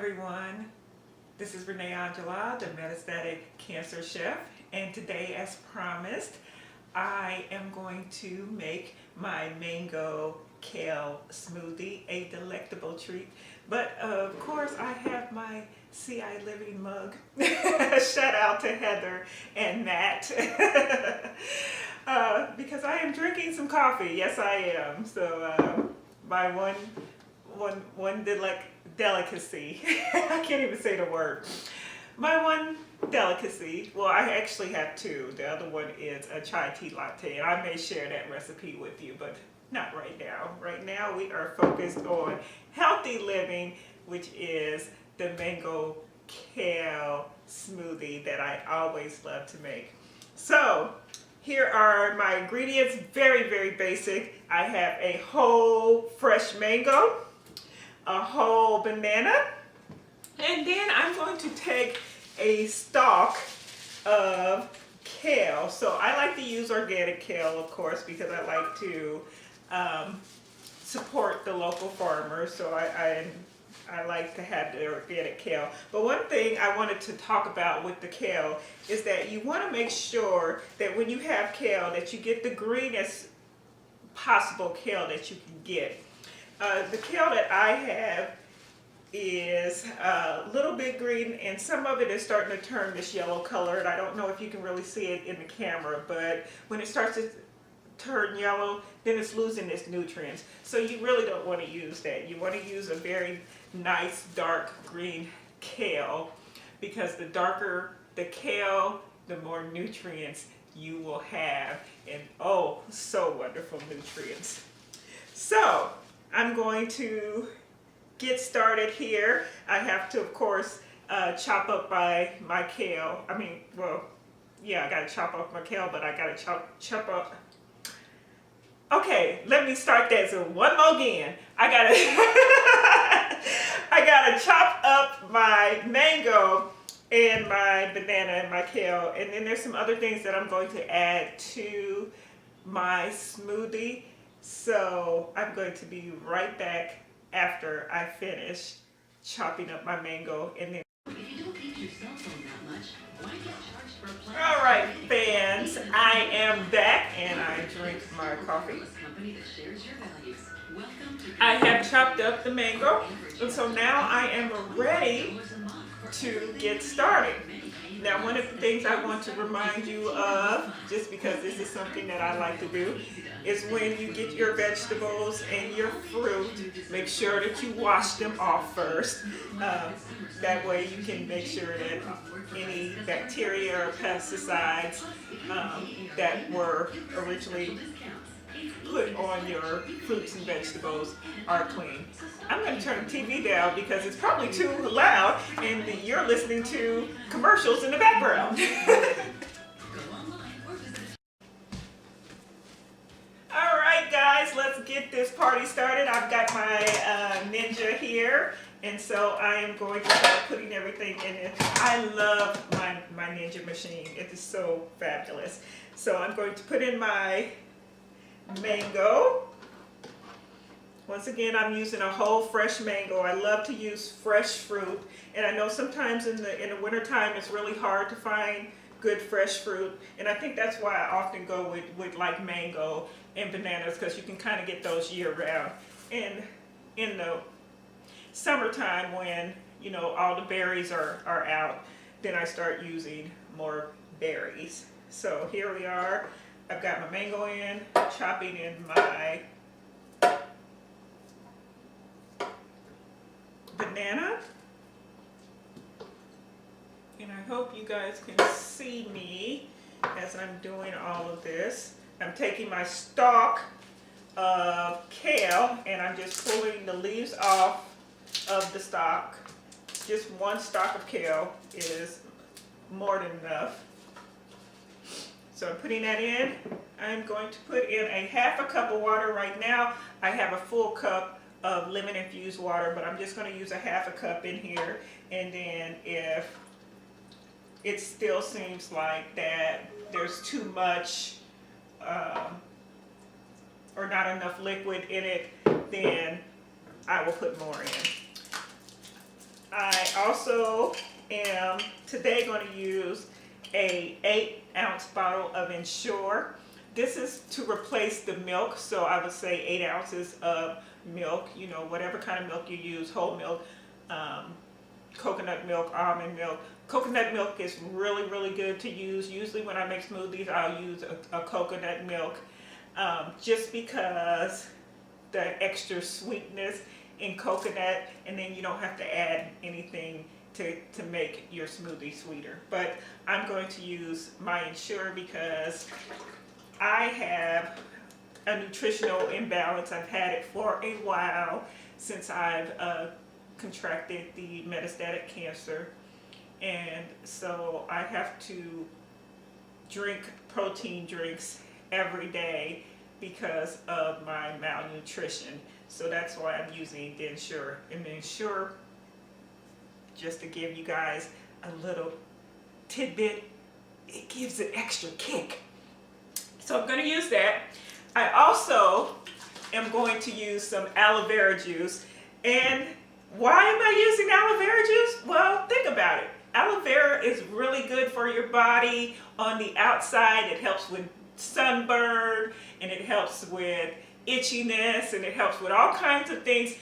everyone. This is Renee Angela, the metastatic cancer chef, and today, as promised, I am going to make my mango kale smoothie, a delectable treat. But of course, I have my CI Living mug. Shout out to Heather and Matt. Because I am drinking some coffee. Yes, I am. So my one delicacy. I can't even say the word. My one delicacy, well, I actually have two. The other one is a chai tea latte, and I may share that recipe with you, but not right now. Right now we are focused on healthy living, which is the mango kale smoothie that I always love to make. So here are my ingredients, very, very basic. I have a whole fresh mango, a whole banana, and then I'm going to take a stalk of kale. So I like to use organic kale, of course, because I like to support the local farmers. So I like to have the organic kale. But one thing I wanted to talk about with the kale is that you want to make sure that when you have kale that you get the greenest possible kale that you can get. The kale that I have is a little bit green, and some of it is starting to turn this yellow color, and I don't know if you can really see it in the camera, but when it starts to turn yellow, then it's losing its nutrients. So you really don't want to use that. You want to use a very nice dark green kale, because the darker the kale, the more nutrients you will have, and oh, so wonderful nutrients. So I'm going to get started here. I have to, of course, chop up my kale. I mean, well, yeah, I gotta chop up my kale, but I gotta chop up. Okay, let me start that. So one more again. I gotta chop up my mango and my banana and my kale, and then there's some other things that I'm going to add to my smoothie. So I'm going to be right back after I finish chopping up my mango and then. All right, fans, I am back and I drink my coffee. I have chopped up the mango, and so now I am ready to get started. Now, one of the things I want to remind you of, just because this is something that I like to do, is when you get your vegetables and your fruit, make sure that you wash them off first. That way you can make sure that any bacteria or pesticides that were originally put on your fruits and vegetables are clean. I'm going to turn the TV down because it's probably too loud and you're listening to commercials in the background. All right, guys, let's get this party started. I've got my Ninja here, and so I am going to start putting everything in it. I love my Ninja machine. It is so fabulous. So I'm going to put in my mango. Once again, I'm using a whole fresh mango. I love to use fresh fruit, and I know sometimes in the winter time it's really hard to find good fresh fruit, and I think that's why I often go with like mango and bananas, because you can kind of get those year round. And in the summertime, when you know all the berries are out, then I start using more berries. So here we are. I've got my mango in, chopping in my banana, and I hope you guys can see me as I'm doing all of this. I'm taking my stalk of kale and I'm just pulling the leaves off of the stalk. Just one stalk of kale is more than enough. So I'm putting that in. I'm going to put in a half a cup of water. Right now I have a full cup of lemon infused water, but I'm just going to use a half a cup in here, and then if it still seems like that there's too much or not enough liquid in it, then I will put more in. I also am today going to use a 8-ounce bottle of Ensure. This is to replace the milk, so I would say 8 ounces of milk, you know, whatever kind of milk you use, whole milk, coconut milk, almond milk. Coconut milk is really, really good to use. Usually when I make smoothies, I'll use a coconut milk, just because the extra sweetness in coconut, and then you don't have to add anything to make your smoothie sweeter. But I'm going to use my Ensure because I have a nutritional imbalance. I've had it for a while, since I've contracted the metastatic cancer, and so I have to drink protein drinks every day because of my malnutrition. So that's why I'm using the Ensure. And the Ensure, just to give you guys a little tidbit, it gives an extra kick. So I'm going to use that. I also am going to use some aloe vera juice. And why am I using aloe vera juice? Well, think about it. Aloe vera is really good for your body on the outside. It helps with sunburn, and it helps with itchiness, and it helps with all kinds of things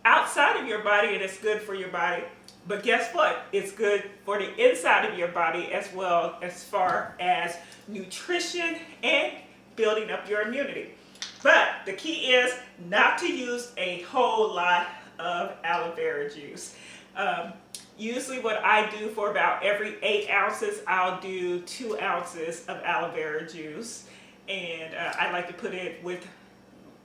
outside of your body, and it's good for your body. But guess what? It's good for the inside of your body as well, as far as nutrition and building up your immunity. But the key is not to use a whole lot of aloe vera juice. Usually what I do, for about every 8 ounces, I'll do 2 ounces of aloe vera juice. And I like to put it with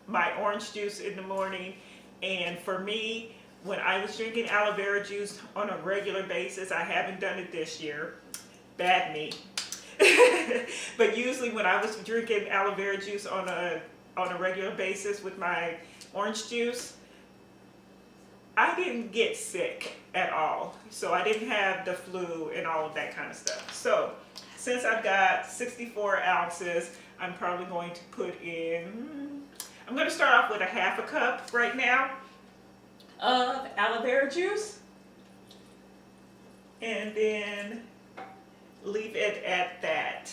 my orange juice in the morning. And for me, when I was drinking aloe vera juice on a regular basis, I haven't done it this year, bad me. But usually when I was drinking aloe vera juice on a regular basis with my orange juice, I didn't get sick at all. So I didn't have the flu and all of that kind of stuff. So since I've got 64 ounces, I'm probably going to put in, I'm going to start off with a half a cup right now of aloe vera juice, and then leave it at that.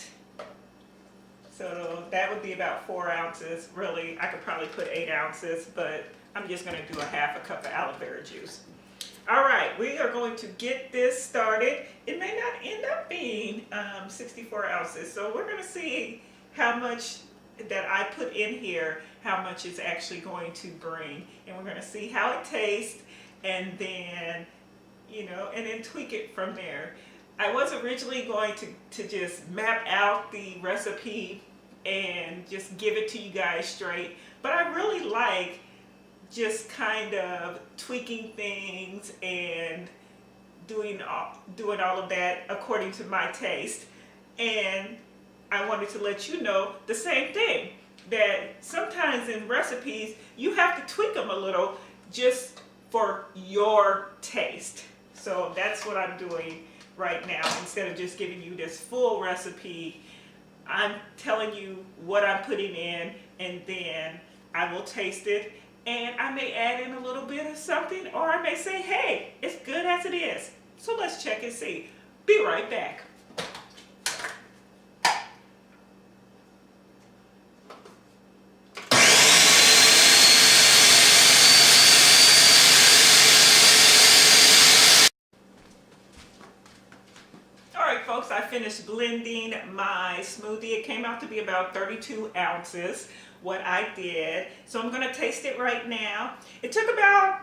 So that would be about 4 ounces. Really, I could probably put 8 ounces, but I'm just going to do a half a cup of aloe vera juice. All right, we are going to get this started. It may not end up being 64 ounces, so we're going to see how much that I put in here, how much it's actually going to bring, and we're going to see how it tastes, and then, you know, and then tweak it from there. I was originally going to just map out the recipe and just give it to you guys straight, but I really like just kind of tweaking things and doing all of that according to my taste. And I wanted to let you know the same thing, that sometimes in recipes you have to tweak them a little just for your taste. So that's what I'm doing right now. Instead of just giving you this full recipe, I'm telling you what I'm putting in, and then I will taste it, and I may add in a little bit of something, or I may say, hey, it's good as it is. So let's check and see. Be right back. Folks, I finished blending my smoothie. It came out to be about 32 ounces, what I did. So I'm going to taste it right now. It took about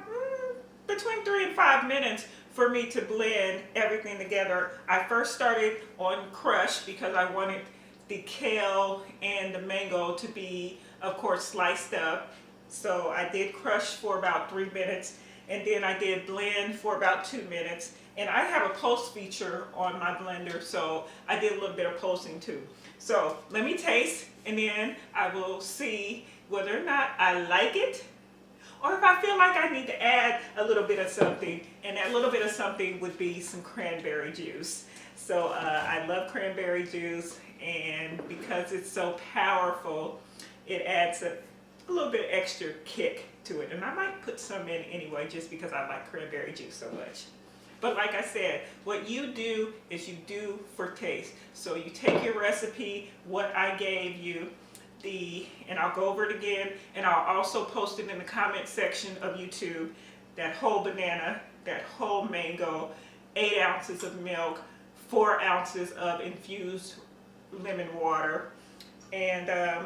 between 3 and 5 minutes for me to blend everything together. I first started on crush because I wanted the kale and the mango to be, of course, sliced up. So I did crush for about 3 minutes, and then I did blend for about 2 minutes. And I have a pulse feature on my blender, so I did a little bit of pulsing too. So let me taste, and then I will see whether or not I like it, or if I feel like I need to add a little bit of something. And that little bit of something would be some cranberry juice. So I love cranberry juice, and because it's so powerful, it adds a little bit extra kick to it. And I might put some in anyway, just because I like cranberry juice so much. But like I said, what you do is you do for taste. So you take your recipe, what I gave you, and I'll go over it again, and I'll also post it in the comment section of YouTube, that whole banana, that whole mango, 8 ounces of milk, 4 ounces of infused lemon water, and a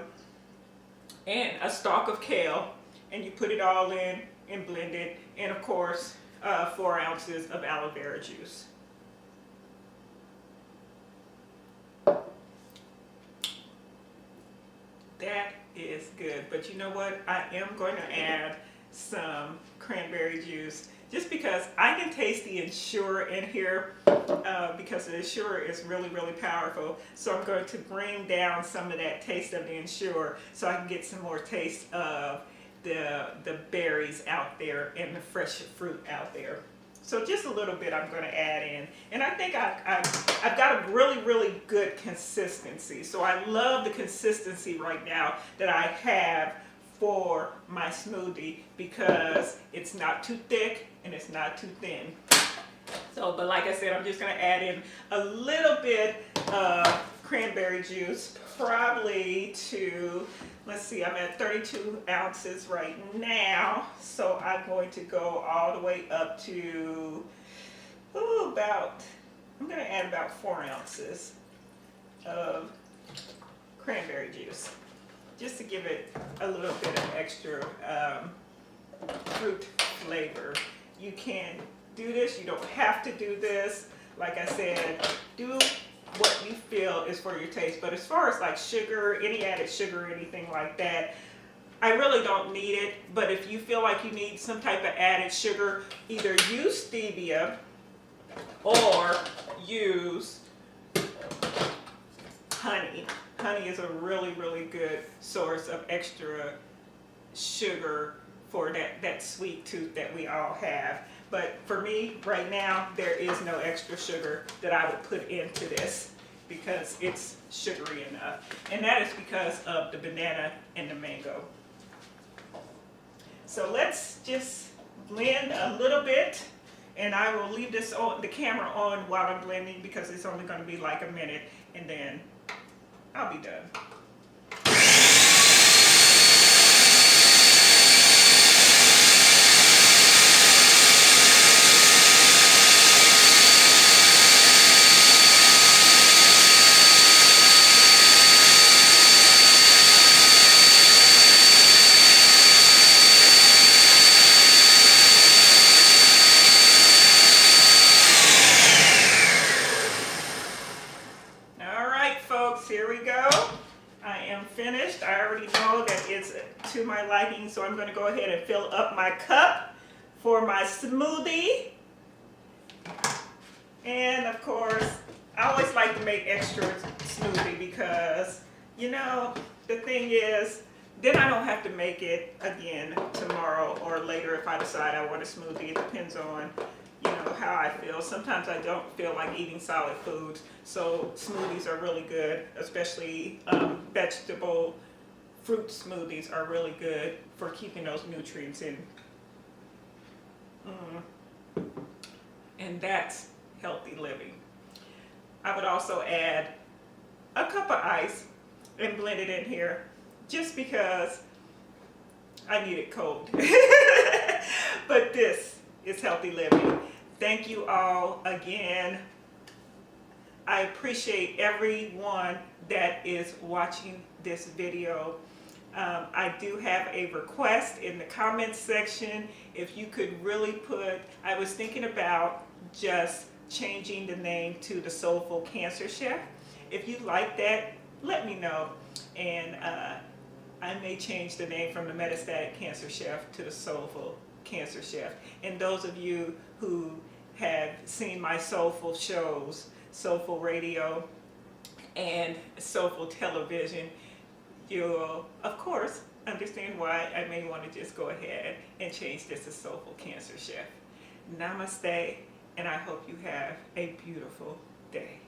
stalk of kale, and you put it all in and blend it, and of course 4 ounces of aloe vera juice. That is good, but you know what? I am going to add some cranberry juice just because I can taste the Ensure in here because the Ensure is really, really powerful. So I'm going to bring down some of that taste of the Ensure so I can get some more taste of the berries out there and the fresh fruit out there. So just a little bit I'm going to add in. And I think I've got a really, really good consistency. So I love the consistency right now that I have for my smoothie because it's not too thick and it's not too thin. So, but like I said, I'm just going to add in a little bit of cranberry juice, probably to, let's see, I'm at 32 ounces right now. So I'm going to go all the way up to, I'm going to add about 4 ounces of cranberry juice, just to give it a little bit of extra fruit flavor. You can do this, you don't have to do this. Like I said, do what you feel is for your taste. But as far as like sugar, any added sugar or anything like that, I really don't need it. But if you feel like you need some type of added sugar, either use stevia or use honey. Honey is a really, really good source of extra sugar for that sweet tooth that we all have. But for me, right now, there is no extra sugar that I would put into this because it's sugary enough. And that is because of the banana and the mango. So let's just blend a little bit, and I will leave this on the camera on while I'm blending because it's only going to be like a minute, and then I'll be done. Here we go. I am finished. I already know that it's to my liking, so I'm going to go ahead and fill up my cup for my smoothie. And of course, I always like to make extra smoothie because, you know, the thing is, then I don't have to make it again tomorrow or later if I decide I want a smoothie. It depends on, you know, how I feel. Sometimes I don't feel like eating solid foods, so smoothies are really good, especially vegetable fruit smoothies are really good for keeping those nutrients in. And that's healthy living. I would also add a cup of ice and blend it in here just because I need it cold. But this is healthy living. Thank you all again. I appreciate everyone that is watching this video. I do have a request in the comments section. If you could really put, I was thinking about just changing the name to the Soulful Cancer Chef. If you like that, let me know. And I may change the name from the Metastatic Cancer Chef to the Soulful Cancer Chef. And those of you who have seen my Soulful shows, Soulful Radio and Soulful Television, you'll, of course, understand why I may want to just go ahead and change this to Soulful Cancer Chef. Namaste, and I hope you have a beautiful day.